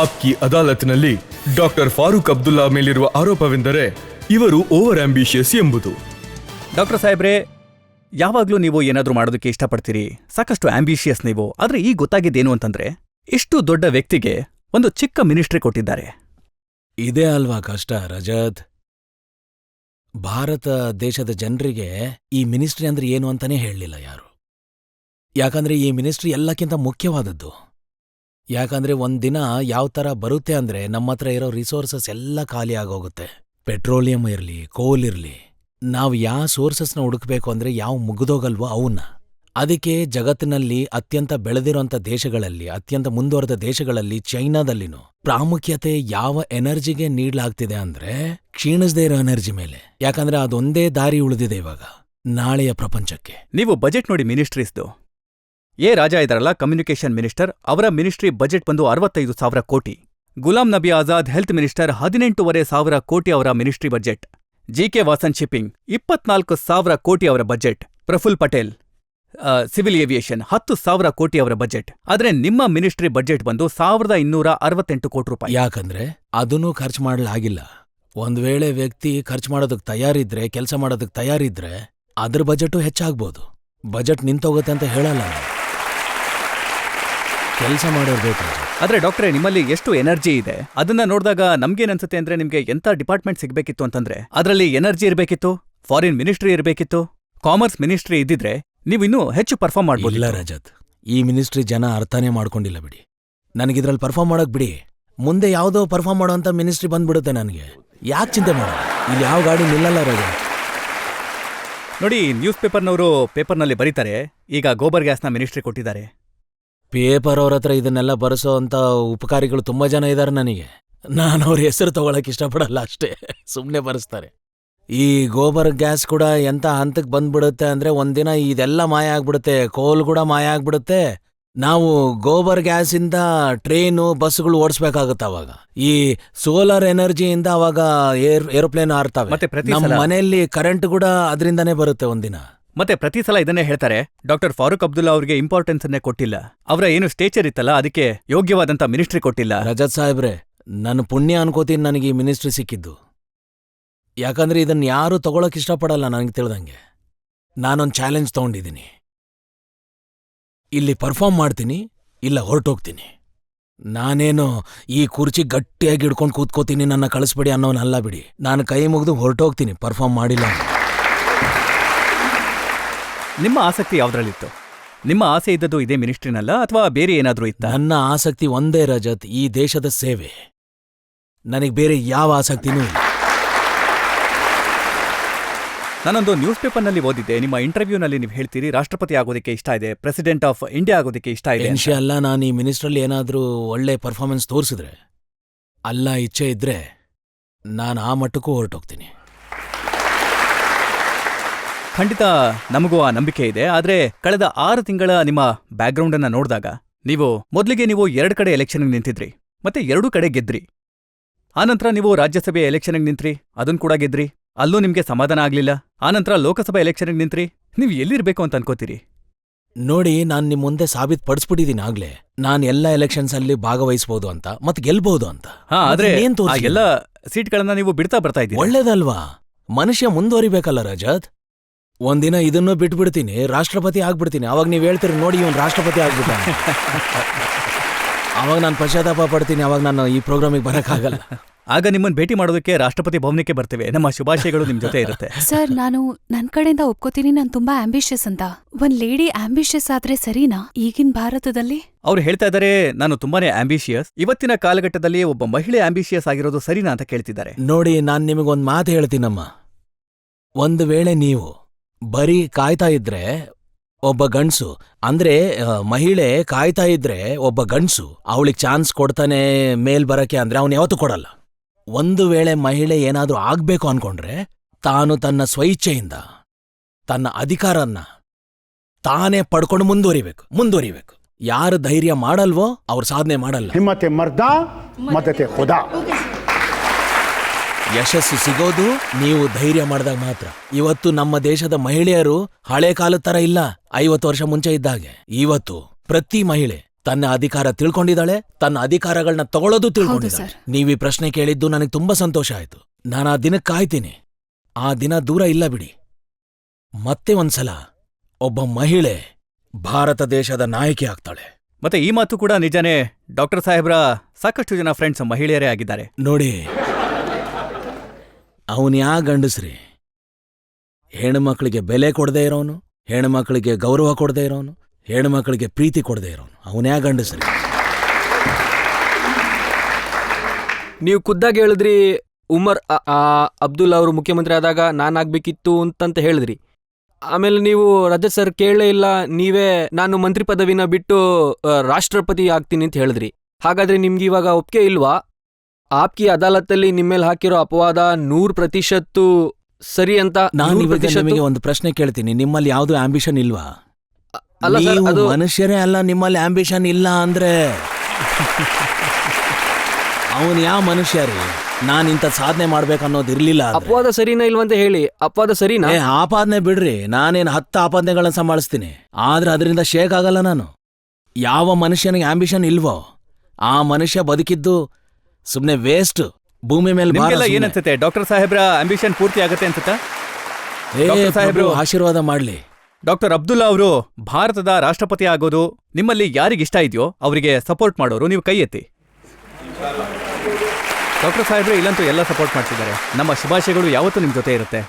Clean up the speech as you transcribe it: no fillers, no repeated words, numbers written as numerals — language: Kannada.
ಆಪ್ಕಿ ಅದಾಲತ್ನಲ್ಲಿ ಡಾಕ್ಟರ್ ಫಾರೂಕ್ ಅಬ್ದುಲ್ಲಾ ಮೇಲಿರುವ ಆರೋಪವೆಂದರೆ ಇವರು ಓವರ್ ಆಂಬಿಷಿಯಸ್ ಎಂಬುದು. ಡಾಕ್ಟರ್ ಸಾಹೇಬ್ರೆ, ಯಾವಾಗ್ಲೂ ನೀವು ಏನಾದ್ರೂ ಮಾಡೋದಕ್ಕೆ ಇಷ್ಟಪಡ್ತೀರಿ, ಸಾಕಷ್ಟು ಆಂಬಿಷಿಯಸ್ ನೀವು. ಆದ್ರೆ ಈಗ ಗೊತ್ತಾಗಿದ್ದೇನು ಅಂತಂದ್ರೆ, ಇಷ್ಟು ದೊಡ್ಡ ವ್ಯಕ್ತಿಗೆ ಒಂದು ಚಿಕ್ಕ ಮಿನಿಸ್ಟ್ರಿ ಕೊಟ್ಟಿದ್ದಾರೆ. ಇದೇ ಅಲ್ವಾ ಕಷ್ಟ ರಜತ್. ಭಾರತ ದೇಶದ ಜನರಿಗೆ ಈ ಮಿನಿಸ್ಟ್ರಿ ಅಂದ್ರೆ ಏನು ಅಂತಾನೇ ಹೇಳಲಿಲ್ಲ ಯಾರು. ಯಾಕಂದ್ರೆ ಈ ಮಿನಿಸ್ಟ್ರಿ ಎಲ್ಲಕ್ಕಿಂತ ಮುಖ್ಯವಾದದ್ದು. ಯಾಕಂದ್ರೆ ಒಂದಿನ ಯಾವ ಥರ ಬರುತ್ತೆ ಅಂದ್ರೆ ನಮ್ಮತ್ರ ಇರೋ ರಿಸೋರ್ಸಸ್ ಎಲ್ಲ ಖಾಲಿ ಆಗೋಗುತ್ತೆ. ಪೆಟ್ರೋಲಿಯಂ ಇರಲಿ, ಕೋಲ್ ಇರಲಿ, ನಾವು ಯಾವ ಸೋರ್ಸಸ್ನ ಹುಡುಕ್ಬೇಕು ಅಂದ್ರೆ ಯಾವ ಮುಗಿದೋಗಲ್ವೋ ಅವನ್ನ. ಅದಕ್ಕೆ ಜಗತ್ತಿನಲ್ಲಿ ಅತ್ಯಂತ ಬೆಳೆದಿರೋಂಥ ದೇಶಗಳಲ್ಲಿ, ಅತ್ಯಂತ ಮುಂದುವರೆದ ದೇಶಗಳಲ್ಲಿ, ಚೈನಾದಲ್ಲಿನೂ ಪ್ರಾಮುಖ್ಯತೆ ಯಾವ ಎನರ್ಜಿಗೆ ನೀಡಲಾಗ್ತಿದೆ ಅಂದ್ರೆ ಕ್ಷೀಣಿಸದೇ ಇರೋ ಎನರ್ಜಿ ಮೇಲೆ. ಯಾಕಂದ್ರೆ ಅದೊಂದೇ ದಾರಿ ಉಳಿದಿದೆ ಇವಾಗ ನಾಳೆಯ ಪ್ರಪಂಚಕ್ಕೆ. ನೀವು ಬಜೆಟ್ ನೋಡಿ ಮಿನಿಸ್ಟ್ರೀಸ್ದು. ರಾಜಾ ಇದಾರಲ್ಲ, ಕಮ್ಯುನಿಕೇಷನ್ ಮಿನಿಸ್ಟರ್, ಅವರ ಮಿನಿಸ್ಟ್ರಿ ಬಜೆಟ್ ಬಂದು 65,000 ಕೋಟಿ. ಗುಲಾಂ ನಬಿ ಆಜಾದ್ ಹೆಲ್ತ್ ಮಿನಿಸ್ಟರ್ 18,500 ಕೋಟಿ ಅವರ ministry budget. GK Vasan shipping 24,000 crore ಅವರ budget. Praful Patel civil aviation 10,000 crore ಅವರ ಬಜೆಟ್. ಆದ್ರೆ ನಿಮ್ಮ ಮಿನಿಸ್ಟ್ರಿ ಬಜೆಟ್ ಬಂದು 1,268 ಕೋಟಿ ರೂಪಾಯಿ. ಯಾಕಂದ್ರೆ ಅದನ್ನೂ ಖರ್ಚು ಮಾಡಲಾಗಿಲ್ಲ. ಒಂದ್ ವೇಳೆ ವ್ಯಕ್ತಿ ಖರ್ಚು ಮಾಡೋದಕ್ಕೆ ತಯಾರಿದ್ರೆ, ಕೆಲಸ ಮಾಡೋದಕ್ಕೆ ತಯಾರಿದ್ರೆ ಅದ್ರ ಬಜೆಟು ಹೆಚ್ಚಾಗ್ಬೋದು. ಬಜೆಟ್ ನಿಂತೋಗುತ್ತೆ ಅಂತ ಹೇಳಲ್ಲ, ಕೆಲಸ ಮಾಡಿರ್ಬೇಕು. ಆದ್ರೆ ಡಾಕ್ಟ್ರೆ, ನಿಮ್ಮಲ್ಲಿ ಎಷ್ಟು ಎನರ್ಜಿ ಇದೆ ಅದನ್ನ ನೋಡಿದಾಗ ನಮ್ಗೇನನ್ಸುತ್ತೆ ಅಂದ್ರೆ, ನಿಮ್ಗೆ ಎಂತ ಡಿಪಾರ್ಟ್ಮೆಂಟ್ ಸಿಗ್ಬೇಕಿತ್ತು ಅಂತಂದ್ರೆ ಅದರಲ್ಲಿ ಎನರ್ಜಿ ಇರಬೇಕಿತ್ತು, ಫಾರಿನ್ ಮಿನಿಸ್ಟ್ರಿ ಇರಬೇಕಿತ್ತು, ಕಾಮರ್ಸ್ ಮಿನಿಸ್ಟ್ರಿ ಇದ್ದಿದ್ರೆ ನೀವು ಇನ್ನೂ ಹೆಚ್ಚು ಪರ್ಫಾರ್ಮ್ ಮಾಡ್ಬೋದು. ಇಲ್ಲ ರಜತ್, ಈ ಮಿನಿಸ್ಟ್ರಿ ಜನ ಅರ್ಥನೇ ಮಾಡ್ಕೊಂಡಿಲ್ಲ ಬಿಡಿ. ನನಗಿದ್ರಲ್ಲಿ ಪರ್ಫಾರ್ಮ್ ಮಾಡೋಕ್ ಬಿಡಿ. ಮುಂದೆ ಯಾವುದೋ ಪರ್ಫಾರ್ಮ್ ಮಾಡೋಂಥ ಮಿನಿಸ್ಟ್ರಿ ಬಂದ್ಬಿಡುತ್ತೆ ನನಗೆ. ಯಾಕೆ ಚಿಂತೆ ಮಾಡೋದು? ಇಲ್ಲಿ ಯಾವ ಗಾಡಿ ನಿಲ್ಲಲ್ಲ ರಜತ್. ನೋಡಿ, ನ್ಯೂಸ್ ಪೇಪರ್ನವರು ಪೇಪರ್ನಲ್ಲಿ ಬರೀತಾರೆ, ಈಗ ಗೋಬರ್ ಗ್ಯಾಸ್ನ ಮಿನಿಸ್ಟ್ರಿ ಕೊಟ್ಟಿದ್ದಾರೆ. ಪೇಪರ್ ಅವ್ರ ಹತ್ರ ಇದನ್ನೆಲ್ಲ ಬರೆಸೋ ಅಂತ ಉಪಕಾರಿಗಳು ತುಂಬಾ ಜನ ಇದ್ದಾರೆ ನನಗೆ. ನಾನು ಅವ್ರ ಹೆಸರು ತಗೊಳಕ್ ಇಷ್ಟಪಡಲ್ಲ ಅಷ್ಟೇ, ಸುಮ್ಮನೆ ಬರೆಸ್ತಾರೆ. ಈ ಗೋಬರ್ ಗ್ಯಾಸ್ ಕೂಡ ಎಂತ ಹಂತಕ್ಕೆ ಬಂದ್ಬಿಡುತ್ತೆ ಅಂದ್ರೆ ಒಂದಿನ ಇದೆಲ್ಲ ಮಾಯ ಆಗ್ಬಿಡುತ್ತೆ, ಕೋಲ್ ಕೂಡ ಮಾಯ ಆಗ್ಬಿಡುತ್ತೆ. ನಾವು ಗೋಬರ್ ಗ್ಯಾಸಿಂದ ಟ್ರೈನು, ಬಸ್ಗಳು ಓಡಿಸ್ಬೇಕಾಗತ್ತೆ. ಅವಾಗ ಈ ಸೋಲಾರ್ ಎನರ್ಜಿಯಿಂದ ಅವಾಗ ಏರೋಪ್ಲೇನ್ ಹಾರ್ತವೆ. ನಮ್ಮ ಮನೆಯಲ್ಲಿ ಕರೆಂಟ್ ಕೂಡ ಅದರಿಂದಾನೇ ಬರುತ್ತೆ ಒಂದಿನ. ಮತ್ತೆ ಪ್ರತಿ ಸಲ ಇದನ್ನೇ ಹೇಳ್ತಾರೆ, ಡಾಕ್ಟರ್ ಫಾರೂಕ್ ಅಬ್ದುಲ್ಲಾ ಅವ್ರಿಗೆ ಇಂಪಾರ್ಟೆನ್ಸ್ ಅನ್ನೇ ಕೊಟ್ಟಿಲ್ಲ, ಅವರ ಏನು ಸ್ಟೇಚರ್ ಇತ್ತಲ್ಲ ಅದಕ್ಕೆ ಯೋಗ್ಯವಾದಂತ ಮಿನಿಸ್ಟ್ರಿ ಕೊಟ್ಟಿಲ್ಲ. ರಜತ್ ಸಾಹೇಬ್ರೆ, ನನ್ನ ಪುಣ್ಯ ಅನ್ಕೋತೀನಿ ನನಗೆ ಈ ಮಿನಿಸ್ಟ್ರಿ ಸಿಕ್ಕಿದ್ದು. ಯಾಕಂದ್ರೆ ಇದನ್ನ ಯಾರೂ ತಗೊಳಕ್ ಇಷ್ಟಪಡಲ್ಲ. ನನಗೆ ತಿಳಿದಂಗೆ ನಾನೊಂದು ಚಾಲೆಂಜ್ ತಗೊಂಡಿದ್ದೀನಿ. ಇಲ್ಲಿ ಪರ್ಫಾರ್ಮ್ ಮಾಡ್ತೀನಿ, ಇಲ್ಲ ಹೊರಟೋಗ್ತೀನಿ. ನಾನೇನು ಈ ಕುರ್ಚಿ ಗಟ್ಟಿಯಾಗಿ ಹಿಡ್ಕೊಂಡು ಕೂತ್ಕೋತೀನಿ, ನನ್ನ ಕಳಿಸ್ಬಿಡಿ ಅನ್ನೋನಲ್ಲ ಬಿಡಿ. ನಾನು ಕೈ ಮುಗಿದು ಹೊರಟೋಗ್ತೀನಿ ಪರ್ಫಾರ್ಮ್ ಮಾಡಿಲ್ಲ. ನಿಮ್ಮ ಆಸಕ್ತಿ ಯಾವ್ದ್ರಲ್ಲಿತ್ತು? ನಿಮ್ಮ ಆಸೆ ಇದ್ದದ್ದು ಇದೇ ಮಿನಿಸ್ಟ್ರಿನಲ್ಲ, ಅಥವಾ ಬೇರೆ ಏನಾದ್ರೂ ಇತ್ತ? ನನ್ನ ಆಸಕ್ತಿ ಒಂದೇ ರಜತ್, ಈ ದೇಶದ ಸೇವೆ. ನನಗೆ ಬೇರೆ ಯಾವ ಆಸಕ್ತಿನೂ ಇಲ್ಲ. ನಾನೊಂದು ನ್ಯೂಸ್ ಪೇಪರ್ನಲ್ಲಿ ಓದಿದ್ದೆ, ನಿಮ್ಮ ಇಂಟರ್ವ್ಯೂನಲ್ಲಿ ನೀವು ಹೇಳ್ತೀರಿ ರಾಷ್ಟ್ರಪತಿ ಆಗೋದಕ್ಕೆ ಇಷ್ಟ ಇದೆ, ಪ್ರೆಸಿಡೆಂಟ್ ಆಫ್ ಇಂಡಿಯಾ ಆಗೋದಕ್ಕೆ ಇಷ್ಟ ಇದೆ. ಅಲ್ಲ, ನಾನು ಈ ಮಿನಿಸ್ಟ್ರಲ್ಲಿ ಏನಾದರೂ ಒಳ್ಳೆ ಪರ್ಫಾರ್ಮೆನ್ಸ್ ತೋರಿಸಿದ್ರೆ, ಅಲ್ಲ ಇಚ್ಛೆ ಇದ್ರೆ ನಾನು ಆ ಮಟ್ಟಕ್ಕೂ ಹೊರಟೋಗ್ತೀನಿ. ಖಂಡಿತ ನಮಗೂ ಆ ನಂಬಿಕೆ ಇದೆ. ಆದ್ರೆ ಕಳೆದ 6 ತಿಂಗಳ ನಿಮ್ಮ ಬ್ಯಾಕ್ಗ್ರೌಂಡ್ ಅನ್ನ ನೋಡಿದಾಗ, ಮೊದಲಿಗೆ ನೀವು 2 ಕಡೆ ಎಲೆಕ್ಷನ್ಗೆ ನಿಂತಿದ್ರಿ, ಮತ್ತೆ 2 ಕಡೆ ಗೆದ್ರಿ. ಆನಂತರ ನೀವು ರಾಜ್ಯಸಭೆ ಎಲೆಕ್ಷನ್ಗೆ ನಿಂತ್ರಿ, ಅದನ್ನು ಕೂಡ ಗೆದ್ರಿ, ಅಲ್ಲೂ ನಿಮ್ಗೆ ಸಮಾಧಾನ ಆಗ್ಲಿಲ್ಲ. ಆನಂತರ ಲೋಕಸಭಾ ಎಲೆಕ್ಷನ್ಗೆ ನಿಂತ್ರಿ. ನೀವು ಎಲ್ಲಿರ್ಬೇಕು ಅಂತ ಅನ್ಕೋತೀರಿ? ನೋಡಿ, ನಾನು ನಿಮ್ ಮುಂದೆ ಸಾಬೀತು ಪಡಿಸ್ಬಿಟ್ಟಿದ್ದೀನಿ ಆಗ್ಲೇ. ನಾನು ಎಲ್ಲ ಎಲೆಕ್ಷನ್ಸ್ ಅಲ್ಲಿ ಭಾಗವಹಿಸಬಹುದು ಅಂತ, ಮತ್ತೆ ಗೆಲ್ಬಹುದು ಅಂತ. ಆದ್ರೆ ಎಲ್ಲ ಸೀಟ್ಗಳನ್ನ ನೀವು ಬಿಡ್ತಾ ಬರ್ತಾ ಇದ್ದೀರಿ. ಒಳ್ಳೇದಲ್ವಾ? ಮನುಷ್ಯ ಮುಂದುವರಿಬೇಕಲ್ಲ ರಜತ್. ಒಂದಿನ ಇದನ್ನು ಬಿಟ್ಬಿಡ್ತೀನಿ, ರಾಷ್ಟ್ರಪತಿ ಆಗ್ಬಿಡ್ತೀನಿ. ಅವಾಗ ನೀವ್ ಹೇಳ್ತೀರಿ, ನೋಡಿ ಇವನ್ ರಾಷ್ಟ್ರಪತಿ ಆಗ್ಬಿಟ್ಟ. ಅವಾಗ ನಾನು ಪಶ್ಚಾತ್ತಾಪ ಪಡ್ತೀನಿ. ಅವಾಗ ನಾನು ಈ ಪ್ರೋಗ್ರಾಮಿಗೆ ಬರಕ್ಕಾಗಲ್ಲ. ಆಗ ನಿಮ್ಮನ್ನ ಭೇಟಿ ಮಾಡೋದಕ್ಕೆ ರಾಷ್ಟ್ರಪತಿ ಭವನಕ್ಕೆ ಬರ್ತೇವೆ. ನಮ್ಮ ಶುಭಾಶಯಗಳು ನಿಮ್ ಜೊತೆ ಇರುತ್ತೆ. ಸರ್, ನಾನು ನನ್ ಕಡೆಯಿಂದ ಒಪ್ಕೋತೀನಿ, ನಾನು ತುಂಬಾ ಆಂಬಿಷಿಯಸ್ ಅಂತ. ಒಂದ್ ಲೇಡಿ ಆಂಬಿಷಿಯಸ್ ಆದ್ರೆ ಸರಿನಾ ಈಗಿನ ಭಾರತದಲ್ಲಿ? ಅವ್ರು ಹೇಳ್ತಾ ಇದಾರೆ, ನಾನು ತುಂಬಾನೇ ಆಂಬಿಷಿಯಸ್. ಇವತ್ತಿನ ಕಾಲಘಟ್ಟದಲ್ಲಿ ಒಬ್ಬ ಮಹಿಳೆ ಆಂಬಿಷಿಯಸ್ ಆಗಿರೋದು ಸರಿನಾ ಅಂತ ಕೇಳ್ತಿದ್ದಾರೆ. ನೋಡಿ, ನಾನ್ ನಿಮಗೊಂದ್ ಮಾತು ಹೇಳ್ತೀನಮ್ಮ. ಒಂದು ವೇಳೆ ನೀವು ಬರೀ ಕಾಯ್ತಾ ಇದ್ರೆ ಒಬ್ಬ ಗಂಡ್ಸು, ಅಂದ್ರೆ ಮಹಿಳೆ ಕಾಯ್ತಾ ಇದ್ರೆ ಒಬ್ಬ ಗಂಡ್ಸು ಅವಳಿಗೆ ಚಾನ್ಸ್ ಕೊಡ್ತಾನೆ ಮೇಲ್ ಬರಕ್ಕೆ ಅಂದ್ರೆ ಅವನು ಯಾವತ್ತೂ ಕೊಡಲ್ಲ. ಒಂದು ವೇಳೆ ಮಹಿಳೆ ಏನಾದ್ರೂ ಆಗ್ಬೇಕು ಅನ್ಕೊಂಡ್ರೆ ತಾನು ತನ್ನ ಸ್ವಇಚ್ಛೆಯಿಂದ ತನ್ನ ಅಧಿಕಾರನ್ನ ತಾನೇ ಪಡ್ಕೊಂಡು ಮುಂದುವರಿಬೇಕು. ಯಾರು ಧೈರ್ಯ ಮಾಡಲ್ವೋ ಅವ್ರು ಸಾಧನೆ ಮಾಡಲ್ಲ. ಹಿಮ್ಮತೆ ಮರ್ದಾ ಮದತೆ ಖುದಾ. ಯಶಸ್ಸು ಸಿಗೋದು ನೀವು ಧೈರ್ಯ ಮಾಡಿದಾಗ ಮಾತ್ರ. ಇವತ್ತು ನಮ್ಮ ದೇಶದ ಮಹಿಳೆಯರು ಹಳೆ ಕಾಲದ ತರ ಇಲ್ಲ, 50 ವರ್ಷ ಮುಂಚೆ ಇದ್ದಾಗೆ. ಇವತ್ತು ಪ್ರತಿ ಮಹಿಳೆ ತನ್ನ ಅಧಿಕಾರ ತಿಳ್ಕೊಂಡಿದ್ದಾಳೆ, ತನ್ನ ಅಧಿಕಾರಗಳನ್ನ ತಗೊಳ್ಳೋದು ತಿಳ್ಕೊಂಡಿದ್ದಾಳೆ. ಸರ್. ನೀವೀ ಪ್ರಶ್ನೆ ಕೇಳಿದ್ದು ನನಗೆ ತುಂಬಾ ಸಂತೋಷ ಆಯ್ತು. ನಾನು ಆ ದಿನಕ್ಕೆ ಕಾಯ್ತೀನಿ. ಆ ದಿನ ದೂರ ಇಲ್ಲ ಬಿಡಿ. ಮತ್ತೆ ಒಂದ್ಸಲ ಒಬ್ಬ ಮಹಿಳೆ ಭಾರತ ದೇಶದ ನಾಯಕಿ ಆಗ್ತಾಳೆ. ಮತ್ತೆ ಈ ಮಾತು ಕೂಡ ನಿಜಾನೇ. ಡಾಕ್ಟರ್ ಸಾಹೇಬ್ರ ಸಾಕಷ್ಟು ಜನ ಫ್ರೆಂಡ್ಸ್ ಮಹಿಳೆಯರೇ ಆಗಿದ್ದಾರೆ. ನೋಡಿ, ಅವನ್ಯಾ ಗಂಡಸ್ರಿ ಹೆಣ್ಮಕ್ಳಿಗೆ ಬೆಲೆ ಕೊಡದೇ ಇರೋನು, ಹೆಣ್ಮಕ್ಳಿಗೆ ಗೌರವ ಕೊಡದೇ ಇರೋನು, ಹೆಣ್ಮಕ್ಳಿಗೆ ಪ್ರೀತಿ ಕೊಡದೇ ಇರೋನು, ಅವನ್ಯಾ ಗಂಡಸ್ರಿ. ನೀವು ಖುದ್ದಾಗಿ ಹೇಳಿದ್ರಿ ಉಮರ್ ಅಬ್ದುಲ್ಲಾ ಅವರು ಮುಖ್ಯಮಂತ್ರಿ ಆದಾಗ ನಾನಾಗಬೇಕಿತ್ತು ಅಂತಂತ ಹೇಳಿದ್ರಿ. ಆಮೇಲೆ ನೀವು ರಜತ್ ಸರ್ ಕೇಳಲೇ ಇಲ್ಲ, ನೀವೇ ನಾನು ಮಂತ್ರಿ ಪದವಿನ ಬಿಟ್ಟು ರಾಷ್ಟ್ರಪತಿ ಆಗ್ತೀನಿ ಅಂತ ಹೇಳಿದ್ರಿ. ಹಾಗಾದ್ರೆ ನಿಮ್ಗೆ ಇವಾಗ ಒಪ್ಪಿಗೆ ಇಲ್ವಾ? ಆಪ್ಕಿ ಅದಾಲತ್ತಲ್ಲಿ ನಿಮ್ಮೇಲೆ ಹಾಕಿರೋ ಅಪವಾದ 100% ಸರಿ ಅಂತ? ನಾನು ಇವಾಗ ನಿಮಗೆ ಒಂದು ಪ್ರಶ್ನೆ ಕೇಳ್ತೀನಿ, ನಿಮ್ಮಲ್ಲಿ ಯಾವ್ದು ಆಂಬಿಷನ್ ಇಲ್ವಾ? ಅಲ್ಲ ಸರ್, ನೀವು ಅದು ಮನುಷ್ಯರೇ ಅಲ್ಲ, ನಿಮ್ಮಲ್ಲಿ ಆಂಬಿಷನ್ ಇಲ್ಲ ಅಂದ್ರೆ ಅವನ್ ಯಾವ ಮನುಷ್ಯ ರೀ? ನಾನಿಂತ ಸಾಧನೆ ಮಾಡ್ಬೇಕನ್ನೋದಿರ್ಲಿಲ್ಲ. ಅಪವಾದ ಸರಿನಾ ಇಲ್ವಂತ ಹೇಳಿ. ಅಪವಾದ ಸರಿನಾ? ಆಪಾದನೆ ಬಿಡ್ರಿ, ನಾನೇನು 10 ಆಪಾದನೆಗಳನ್ನ ಸಂಭಾಳಿಸ್ತೀನಿ, ಆದ್ರೆ ಅದರಿಂದ ಶೇಕ್ ಆಗಲ್ಲ ನಾನು. ಯಾವ ಮನುಷ್ಯನಿಗೆ ಆಂಬಿಷನ್ ಇಲ್ವೋ ಆ ಮನುಷ್ಯ ಬದುಕಿದ್ದು ಸುಮ್ನೆ ವೇಸ್ಟ್. ಭೂಮಿ ಮೇಲೆ ನಿಮ್ಗೆಲ್ಲ ಏನನ್ಸುತ್ತೆ? ಡಾಕ್ಟರ್ ಸಾಹೇಬ್ರ ಆಂಬಿಷನ್ ಪೂರ್ತಿ ಆಗತ್ತೆ ಅನ್ಸುತ್ತಾ? ಡಾಕ್ಟರ್ ಸಾಹೇಬ್ರು ಆಶೀರ್ವಾದ ಮಾಡ್ಲಿ. ಡಾಕ್ಟರ್ ಅಬ್ದುಲ್ಲಾ ಅವರು ಭಾರತದ ರಾಷ್ಟ್ರಪತಿ ಆಗೋದು ನಿಮ್ಮಲ್ಲಿ ಯಾರಿಗಿಷ್ಟ ಇದೆಯೋ ಅವರಿಗೆ ಸಪೋರ್ಟ್ ಮಾಡೋರು ನೀವು ಕೈ ಎತ್ತಿ. ಡಾಕ್ಟರ್ ಸಾಹೇಬ್ರೆ ಇಲ್ಲಂತೂ ಎಲ್ಲ ಸಪೋರ್ಟ್ ಮಾಡ್ತಿದ್ದಾರೆ. ನಮ್ಮ ಶುಭಾಶಯಗಳು ಯಾವತ್ತೂ ನಿಮ್ಮ ಜೊತೆ ಇರುತ್ತೆ.